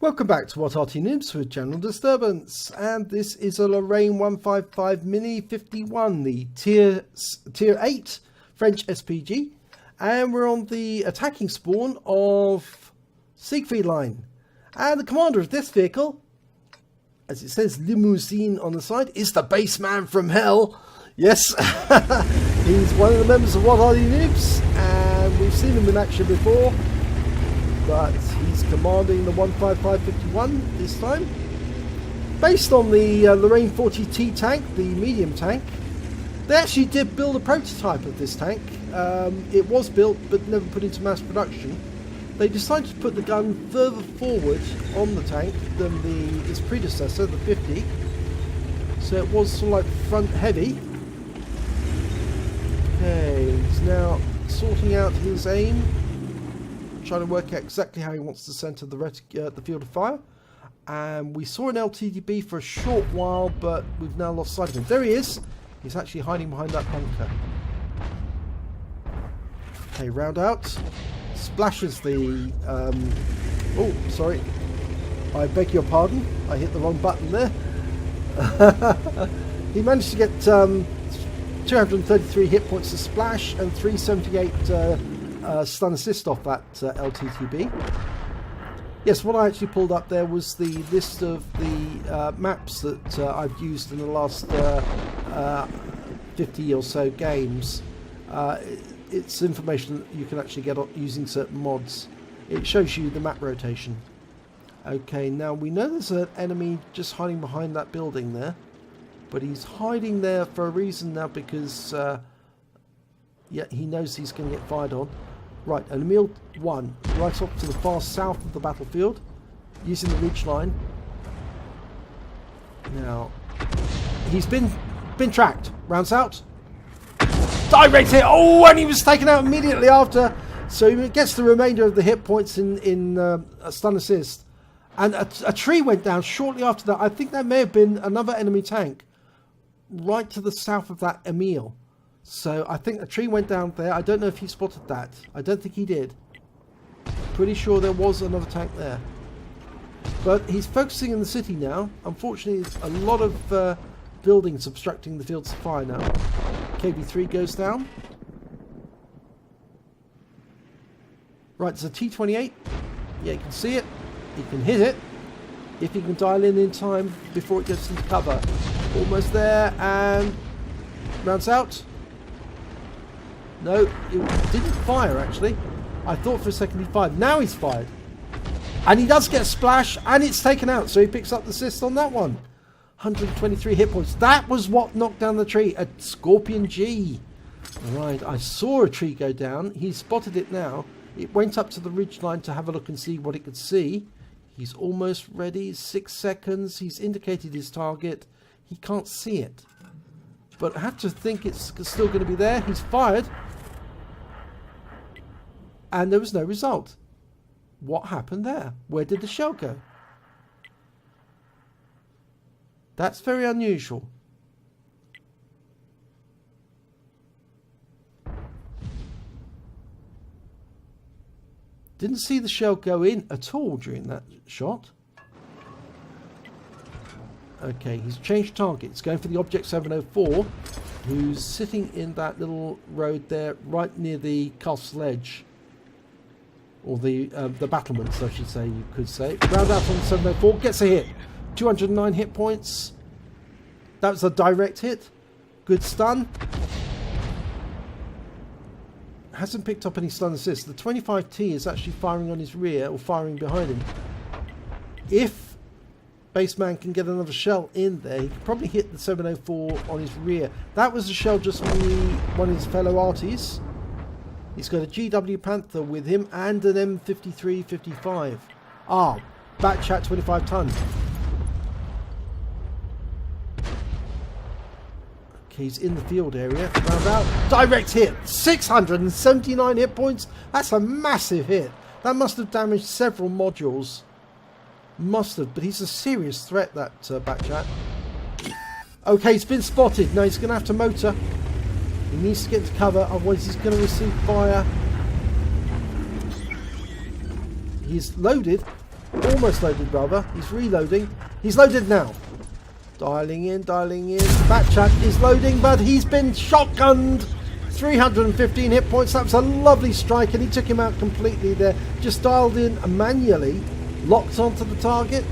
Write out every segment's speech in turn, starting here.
Welcome back to What Arty Noobs with General Disturbance, and this is a Lorraine 155 Mini 51, the tier 8 French SPG, and we're on the attacking spawn of Siegfried Line. And the commander of this vehicle, as it says limousine on the side, is the Bassman from Hell. Yes, he's one of the members of What Arty Noobs, and we've seen him in action before. But he's commanding the 155-51 this time. Based on the Lorraine 40T tank, the medium tank. They actually did build a prototype of this tank. It was built but never put into mass production. They decided to put the gun further forward on the tank than its predecessor, the 50. So it was sort of like front heavy. Okay, he's now sorting out his aim. Trying to work out exactly how he wants to center the field of fire. And we saw an LTDB for a short while, but we've now lost sight of him. There he is. He's actually hiding behind that bunker. Okay, round out. Splashes the... oh, sorry. I beg your pardon. I hit the wrong button there. He managed to get 233 hit points to splash and 378 stun assist off that LTTB. Yes, what I actually pulled up there was the list of the maps that I've used in the last 50 or so games. It's information that you can actually get using certain mods. It shows you the map rotation. Okay, now we know there's an enemy just hiding behind that building there, but he's hiding there for a reason now because yeah, he knows he's going to get fired on. Right, an mle.51, right off to the far south of the battlefield, using the ridge line. Now, he's been tracked. Rounds out. Direct hit. Oh, and he was taken out immediately after. So he gets the remainder of the hit points in a stun assist. And a tree went down shortly after that. I think that may have been another enemy tank right to the south of that Emile. So I think a tree went down there. I don't know if he spotted that. I don't think he did. Pretty sure there was another tank there. But he's focusing in the city now. Unfortunately, a lot of buildings obstructing the fields of fire now. KB3 goes down. Right, it's a T28. Yeah, you can see it. He can hit it. If he can dial in time before it gets into cover. Almost there, and rounds out. No, it didn't fire actually. I thought for a second he fired. Now he's fired. And he does get a splash and it's taken out. So he picks up the assist on that one. 123 hit points. That was what knocked down the tree. A Scorpion G. Right, I saw a tree go down. He's spotted it now. It went up to the ridge line to have a look and see what it could see. He's almost ready. 6 seconds. He's indicated his target. He can't see it. But I have to think it's still going to be there. He's fired. And there was no result. What happened there? Where did the shell go? That's very unusual. Didn't see the shell go in at all during that shot. Okay, he's changed targets. Going for the Object 704, who's sitting in that little road there, right near the castle edge. Or the battlements, I should say, you could say. Round out on the 704, gets a hit. 209 hit points. That was a direct hit. Good stun. Hasn't picked up any stun assist. The 25T is actually firing on his rear, or firing behind him. If Bassman can get another shell in there, he could probably hit the 704 on his rear. That was a shell just from one of his fellow Arties. He's got a GW Panther with him and an M53-55. Ah, Bat Chat 25 ton. Okay, he's in the field area. Round out. Direct hit. 679 hit points. That's a massive hit. That must have damaged several modules. Must have, but he's a serious threat, that Bat Chat. Okay, he's been spotted. Now he's going to have to motor. He needs to get to cover, otherwise he's going to receive fire. He's loaded. Almost loaded, rather. He's reloading. He's loaded now. Dialing in, dialing in. Bat Chat is loading, but he's been shotgunned. 315 hit points. That was a lovely strike, and he took him out completely there. Just dialed in manually, locked onto the target.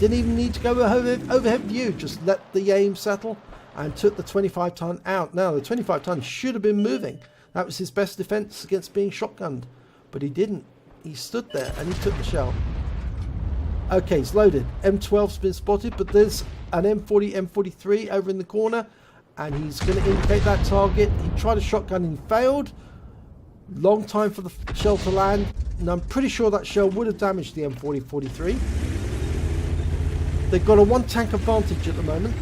Didn't even need to go overhead view. Just let the aim settle and took the 25-ton out. Now, the 25-ton should have been moving. That was his best defense against being shotgunned, but he didn't. He stood there and he took the shell. Okay, he's loaded. M12's been spotted, but there's an M40, M43 over in the corner, and he's going to indicate that target. He tried a shotgun and failed. Long time for the shell to land, and I'm pretty sure that shell would have damaged the M40, 43. They've got a one tank advantage at the moment.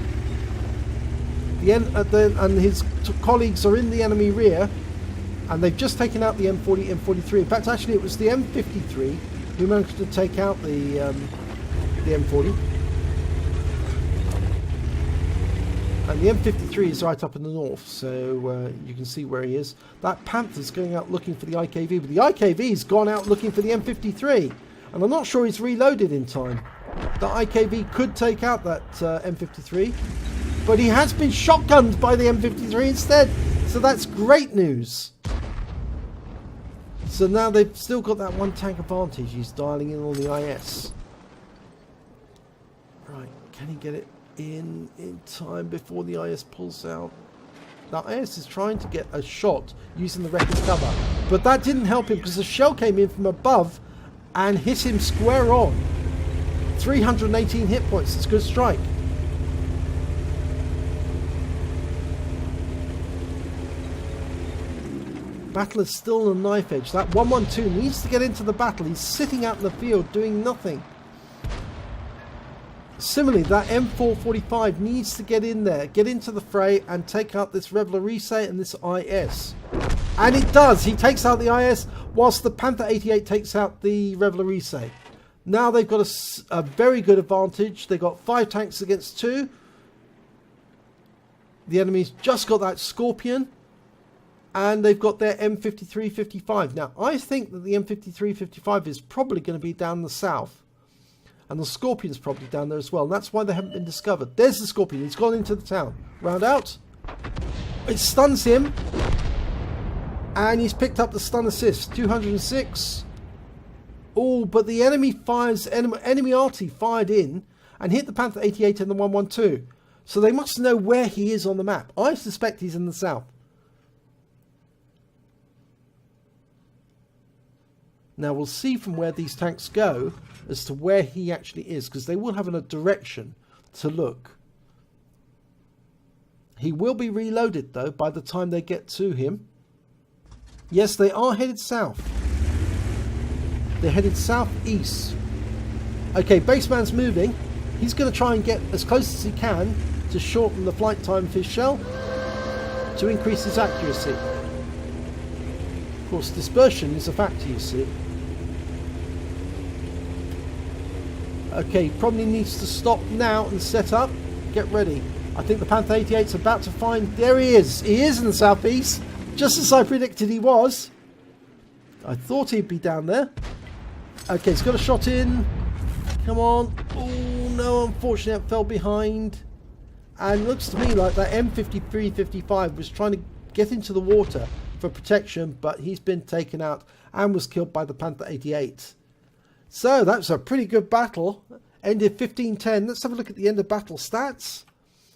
And his colleagues are in the enemy rear, and they've just taken out the M40, M43. In fact, actually, it was the M53 who managed to take out the M40. And the M53 is right up in the north, so you can see where he is. That Panther's going out looking for the IKV, but the IKV's gone out looking for the M53, and I'm not sure he's reloaded in time. The IKV could take out that M53, but he has been shotgunned by the M53 instead, so that's great news. So now they've still got that one tank advantage. He's dialing in on the IS. Right, can he get it in time before the IS pulls out? The IS is trying to get a shot using the wreckage cover, but that didn't help him because the shell came in from above and hit him square on. 318 hit points. It's a good strike. Battle is still on a knife edge. That 112 needs to get into the battle. He's sitting out in the field doing nothing. Similarly, that M445 needs to get in there, get into the fray and take out this Reveille and this IS. And it does. He takes out the IS whilst the Panther 88 takes out the Reveille. Now they've got a very good advantage. They've got 5 tanks against 2. The enemy's just got that Scorpion. And they've got their M53-55. Now, I think that the M53-55 is probably going to be down the south. And the Scorpion's probably down there as well. And that's why they haven't been discovered. There's the Scorpion. He's gone into the town. Round out. It stuns him. And he's picked up the stun assist. 206. Oh, but the enemy fires... Enemy Arty fired in and hit the Panther 88 and the 112. So they must know where he is on the map. I suspect he's in the south. Now we'll see from where these tanks go as to where he actually is, because they will have a direction to look. He will be reloaded though by the time they get to him. Yes, they are headed south. They're headed southeast. Okay, Baseman's moving. He's going to try and get as close as he can to shorten the flight time of his shell to increase his accuracy. Of course, dispersion is a factor, you see. Okay, probably needs to stop now and set up. Get ready. I think the Panther 88's about to find... There he is. He is in the southeast. Just as I predicted he was. I thought he'd be down there. Okay, he's got a shot in. Come on. Oh, no, unfortunately, it fell behind. And it looks to me like that M53-55 was trying to get into the water for protection, but he's been taken out and was killed by the Panther 88. So that's a pretty good battle. Ended 15-10. Let's have a look at the end of battle stats.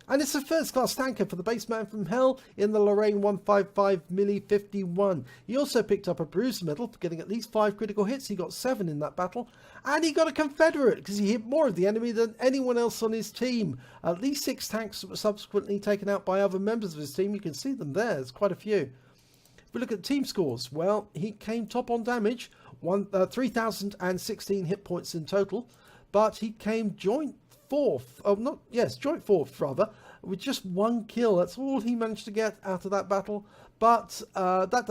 And it's a first class tanker for the Baseman from Hell in the Lorraine 155 mle.51. He also picked up a bruiser medal for getting at least 5 critical hits. He got 7 in that battle. And he got a Confederate because he hit more of the enemy than anyone else on his team. At least 6 tanks were subsequently taken out by other members of his team. You can see them there. There's quite a few. If we look at team scores, well, he came top on damage. 3,016 hit points in total. But he came joint fourth, joint fourth rather, with just 1 kill. That's all he managed to get out of that battle. But that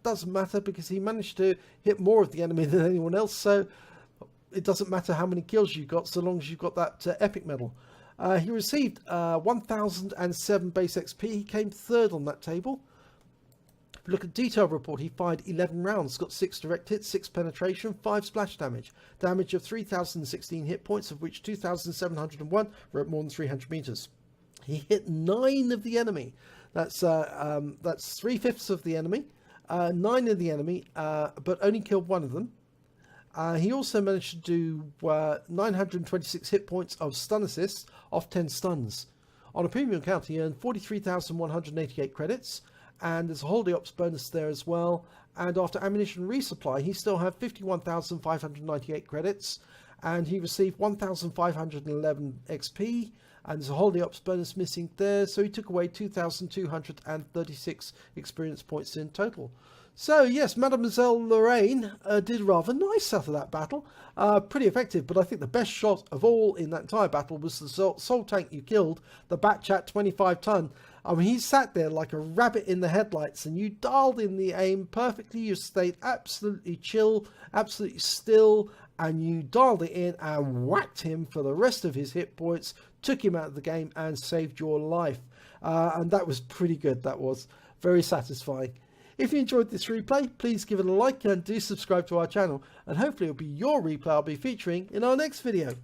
doesn't matter because he managed to hit more of the enemy than anyone else. So it doesn't matter how many kills you got, so long as you've got that epic medal. He received 1,007 base XP. He came third on that table. If we look at detailed report, he fired 11 rounds, got 6 direct hits, 6 penetration, 5 splash damage. Damage of 3,016 hit points, of which 2,701 were at more than 300 meters. He hit 9 of the enemy. That's 3/5 of the enemy, 9 of the enemy, but only killed 1 of them. He also managed to do 926 hit points of stun assists off 10 stuns. On a premium account, he earned 43,188 credits, and there's a holiday ops bonus there as well. And after ammunition resupply, he still had 51,598 credits, and he received 1,511 XP, and there's a holiday ops bonus missing there, so he took away 2,236 experience points in total. So yes, Mademoiselle Lorraine did rather nice out of that battle. Pretty effective, but I think the best shot of all in that entire battle was the Soul Tank you killed, the Bat Chat 25 ton. I mean, he sat there like a rabbit in the headlights, and you dialed in the aim perfectly. You stayed absolutely chill, absolutely still, and you dialed it in and whacked him for the rest of his hit points, took him out of the game and saved your life. And that was pretty good. That was very satisfying. If you enjoyed this replay, please give it a like and do subscribe to our channel, and hopefully it'll be your replay I'll be featuring in our next video.